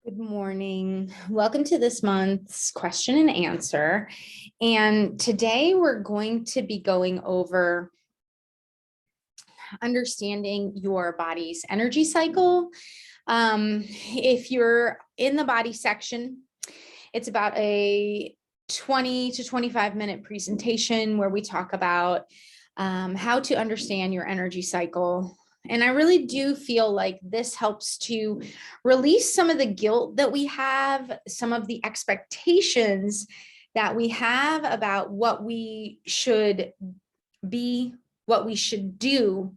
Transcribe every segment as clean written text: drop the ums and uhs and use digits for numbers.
Good morning. Welcome to this month's question and answer. And today we're going to be going over understanding your body's energy cycle. If you're in the body section, it's about a 20 to 25-minute presentation where we talk about how to understand your energy cycle. And I really do feel like this helps to release some of the guilt that we have, some of the expectations that we have about what we should be, what we should do.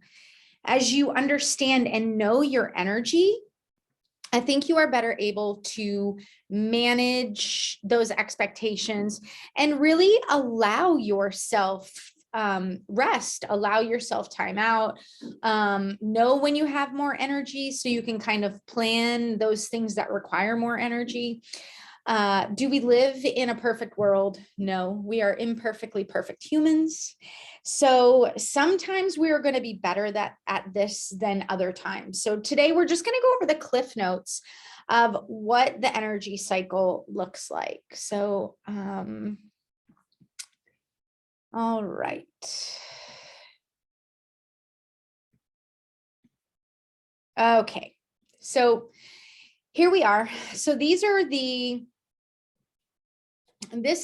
As you understand and know your energy, I think you are better able to manage those expectations and really allow yourself rest, allow yourself time out, know when you have more energy so you can kind of plan those things that require more energy. Do we live in a perfect world? No, we are imperfectly perfect humans. So sometimes we are going to be better at this than other times. So today we're just going to go over the cliff notes of what the energy cycle looks like. So, all right. Okay, so here we are. So this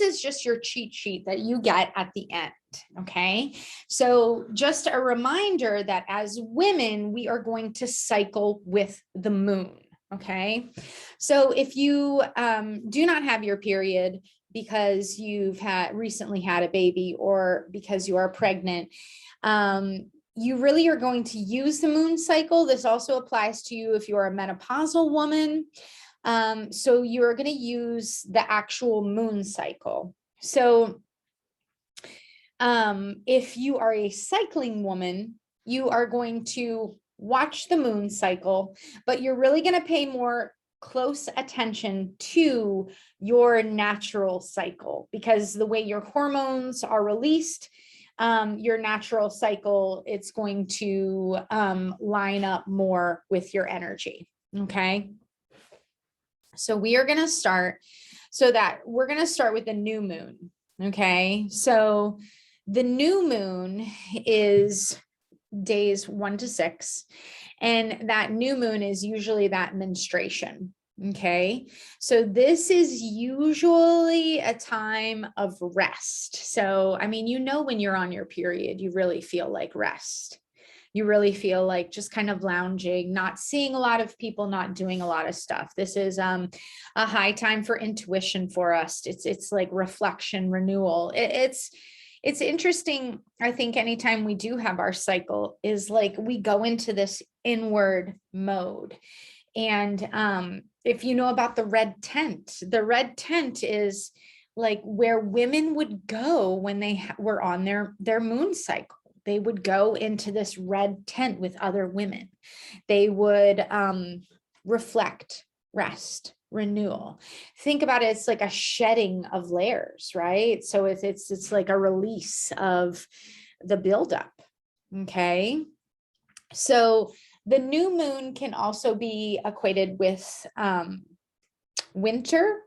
is just your cheat sheet that you get at the end. Okay, so just a reminder that as women, we are going to cycle with the moon. Okay, so if you do not have your period because you've recently had a baby or because you are pregnant, you really are going to use the moon cycle. This also applies to you if you're a menopausal woman. So you're going to use the actual moon cycle. So if you are a cycling woman, you are going to watch the moon cycle, but you're really going to pay more close attention to your natural cycle because the way your hormones are released, your natural cycle, it's going to line up more with your energy. Okay. So we are going to start we're going to start with the new moon. Okay. So the new moon is days 1 to 6. And that new moon is usually that menstruation. Okay. So this is usually a time of rest. So, I mean, when you're on your period, you really feel like rest. You really feel like just kind of lounging, not seeing a lot of people, not doing a lot of stuff. This is a high time for intuition for us. It's like reflection, renewal. It's interesting. I think anytime we do have our cycle is like we go into this inward mode. And if you know about the red tent is like where women would go when they were on their moon cycle. They would go into this red tent with other women. They would reflect, rest, renewal. Think about it, it's like a shedding of layers, right? So it's like a release of the buildup. Okay. So the new moon can also be equated with winter.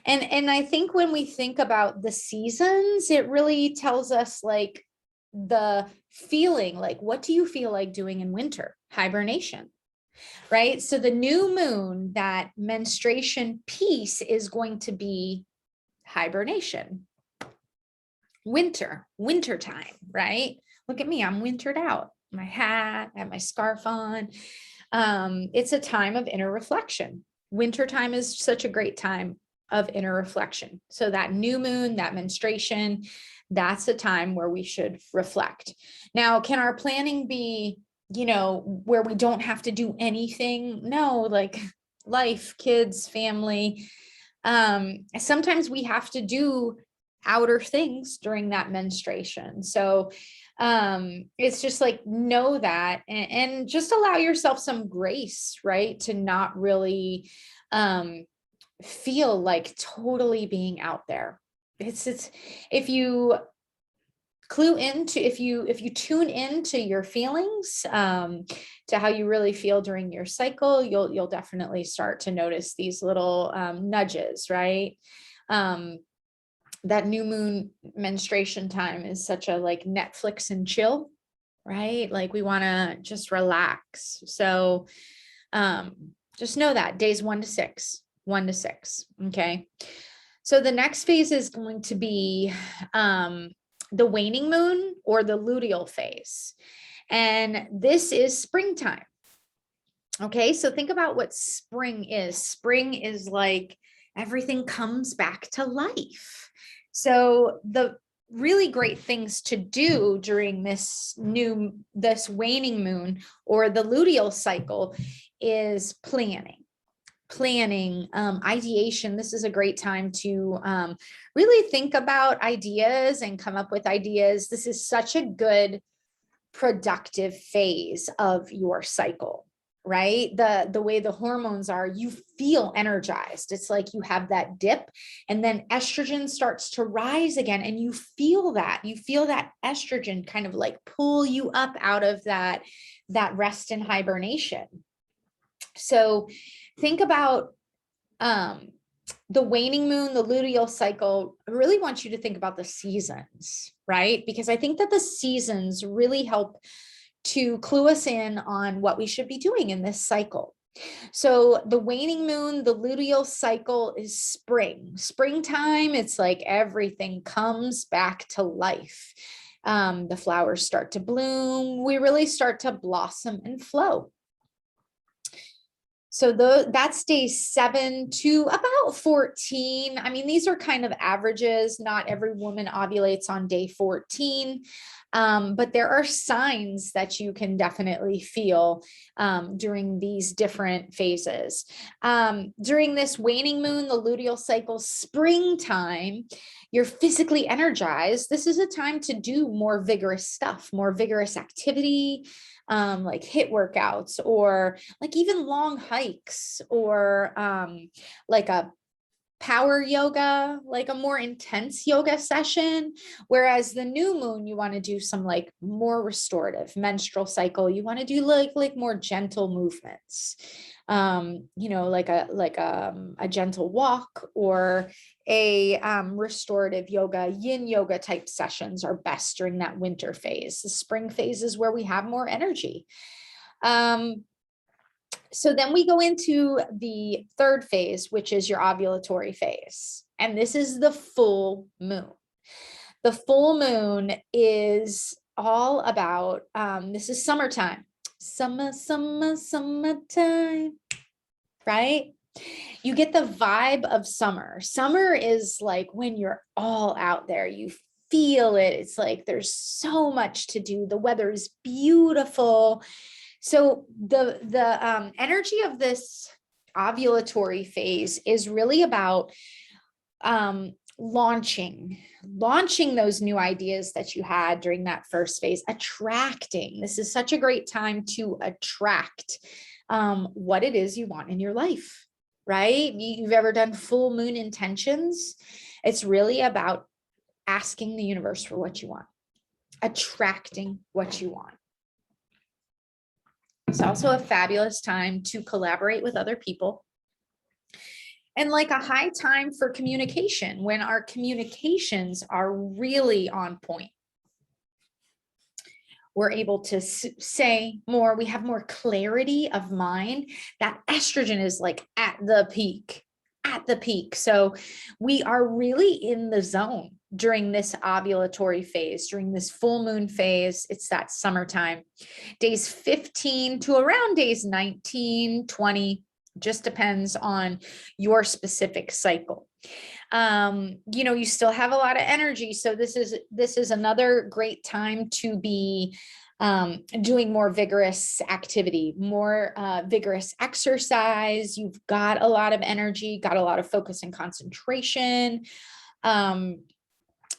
And I think when we think about the seasons, it really tells us like the feeling, like what do you feel like doing in winter? Hibernation, right? So the new moon, that menstruation piece is going to be hibernation, winter time, right? Look at me, I'm wintered out, my hat, I have my scarf on. It's a time of inner reflection. Winter time is such a great time of inner reflection. So that new moon, that menstruation, that's a time where we should reflect. Now, can our planning be, where we don't have to do anything? No, like life, kids, family. Sometimes we have to do outer things during that menstruation. So it's just like know that and just allow yourself some grace, right? To not really feel like totally being out there. It's if you clue into, if you tune into your feelings, to how you really feel during your cycle, you'll definitely start to notice these little nudges, right? That new moon menstruation time is such a like Netflix and chill, right? Like we want to just relax. So just know that days 1 to 6, 1 to 6. Okay. So the next phase is going to be the waning moon or the luteal phase. And this is springtime. Okay. So think about what spring is. Spring is like everything comes back to life. So the really great things to do during this waning moon or the luteal cycle is planning, ideation. This is a great time to really think about ideas and come up with ideas. This is such a good, productive phase of your cycle, right? The way the hormones are, you feel energized. It's like you have that dip and then estrogen starts to rise again. And you feel that estrogen kind of like pull you up out of that rest and hibernation. So think about the waning moon, the luteal cycle. I really want you to think about the seasons, right? Because I think that the seasons really help to clue us in on what we should be doing in this cycle. So the waning moon, the luteal cycle is springtime. It's like everything comes back to life. The flowers start to bloom. We really start to blossom and flow. So that's day 7 to about 14. I mean, these are kind of averages. Not every woman ovulates on day 14. But there are signs that you can definitely feel during these different phases. During this waning moon, the luteal cycle, springtime, you're physically energized. This is a time to do more vigorous stuff, more vigorous activity, like HIIT workouts or like even long hikes or like a power yoga, like a more intense yoga session. Whereas the new moon, you want to do some like more restorative menstrual cycle. You want to do like more gentle movements, like a gentle walk or a restorative yoga, yin yoga type sessions are best during that winter phase. The spring phase is where we have more energy. So then we go into the third phase, which is your ovulatory phase. And this is the full moon. The full moon is all about, this is summertime. Summertime, right? You get the vibe of summer. Summer is like when you're all out there, you feel it. It's like there's so much to do. The weather is beautiful. So the energy of this ovulatory phase is really about launching those new ideas that you had during that first phase, attracting. This is such a great time to attract what it is you want in your life, right? You've ever done full moon intentions? It's really about asking the universe for what you want, attracting what you want. It's also a fabulous time to collaborate with other people and like a high time for communication when our communications are really on point. We're able to say more. We have more clarity of mind. That estrogen is like at the peak. So we are really in the zone during this ovulatory phase, during this full moon phase. It's that summertime. Days 15 to around days 19, 20, just depends on your specific cycle. You still have a lot of energy. So this is another great time to be doing more vigorous activity, more vigorous exercise. You've got a lot of energy, got a lot of focus and concentration.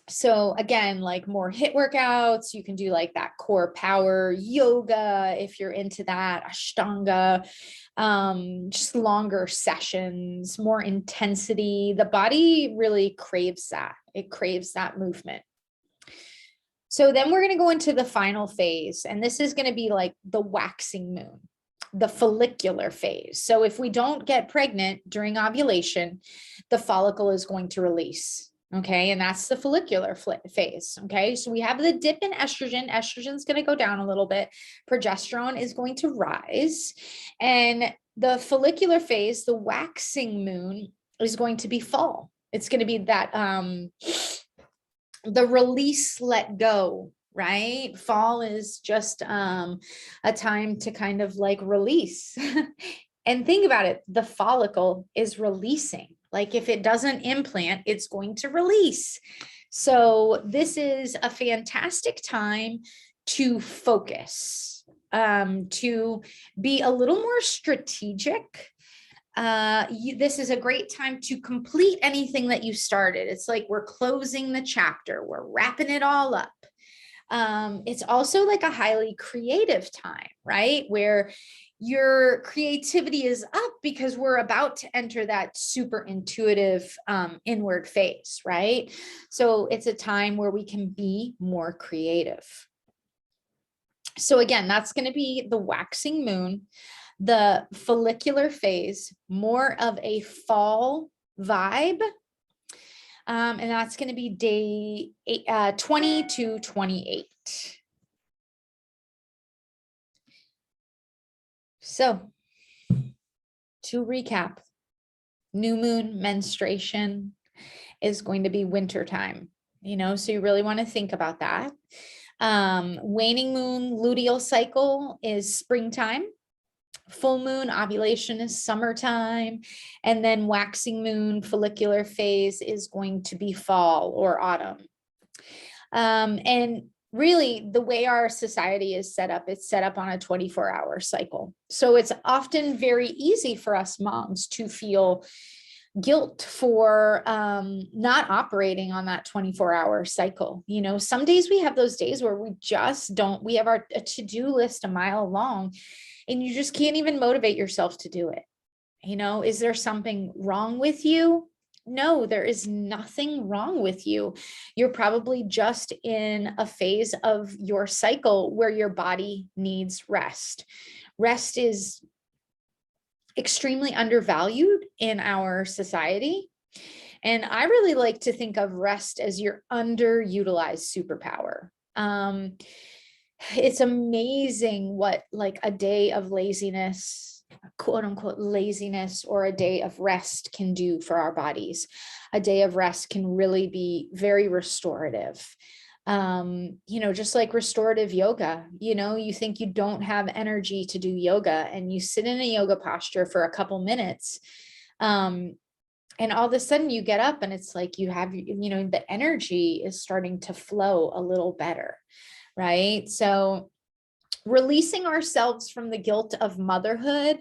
So again, like more HIIT workouts, you can do like that core power yoga if you're into that, Ashtanga, just longer sessions, more intensity. The body really craves that. It craves that movement. So then we're going to go into the final phase, and this is going to be like the waxing moon, the follicular phase. So if we don't get pregnant during ovulation, the follicle is going to release. Okay. And that's the follicular phase. Okay. So we have the dip in estrogen. Estrogen is going to go down a little bit. Progesterone is going to rise. And the follicular phase, the waxing moon, is going to be fall. It's going to be that, the release, let go, right? Fall is just a time to kind of like release. And think about it, the follicle is releasing. Like if it doesn't implant, it's going to release. So this is a fantastic time to focus, to be a little more strategic. This is a great time to complete anything that you started. It's like we're closing the chapter, we're wrapping it all up. It's also like a highly creative time, right? Where your creativity is up because we're about to enter that super intuitive inward phase, right? So it's a time where we can be more creative. So again, that's going to be the waxing moon, the follicular phase, more of a fall vibe. And that's going to be day 20 to 28. So to recap, new moon menstruation is going to be winter time, so you really want to think about that. Waning moon luteal cycle is springtime. Full moon ovulation is summertime. And then waxing moon follicular phase is going to be fall or autumn. And really the way our society is set up, it's set up on a 24-hour cycle. So it's often very easy for us moms to feel guilt for not operating on that 24-hour cycle. Some days we have those days where we just don't, we have our to-do list a mile long and you just can't even motivate yourself to do it. Is there something wrong with you? No, there is nothing wrong with you. You're probably just in a phase of your cycle where your body needs rest. Rest is extremely undervalued in our society. And I really like to think of rest as your underutilized superpower. It's amazing what like a day of laziness, quote unquote laziness, or a day of rest can do for our bodies. A day of rest can really be very restorative. Just like restorative yoga, you think you don't have energy to do yoga and you sit in a yoga posture for a couple minutes. And all of a sudden you get up and it's like you have, the energy is starting to flow a little better. Right. So releasing ourselves from the guilt of motherhood,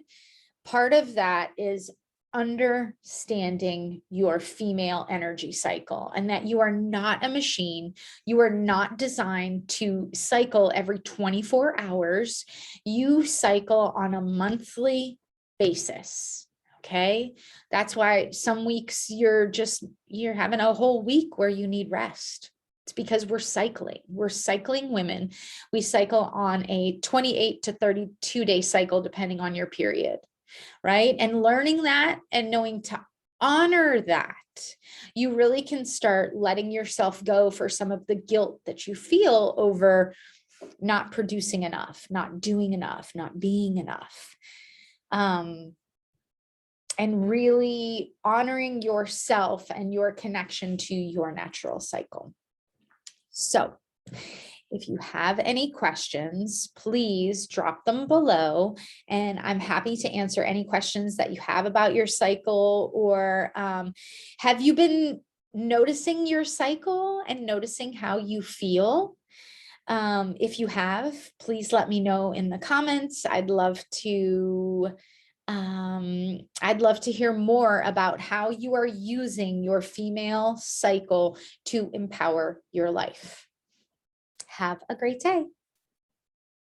part of that is understanding your female energy cycle and that you are not a machine. You are not designed to cycle every 24 hours. You cycle on a monthly basis. Okay. That's why some weeks you're having a whole week where you need rest. It's because we're cycling women. We cycle on a 28 to 32 day cycle, depending on your period. Right. And learning that and knowing to honor that, you really can start letting yourself go for some of the guilt that you feel over not producing enough, not doing enough, not being enough. And really honoring yourself and your connection to your natural cycle. So if you have any questions, please drop them below, and I'm happy to answer any questions that you have about your cycle. Or have you been noticing your cycle and noticing how you feel? If you have, please let me know in the comments. I'd love to hear more about how you are using your female cycle to empower your life. Have a great day.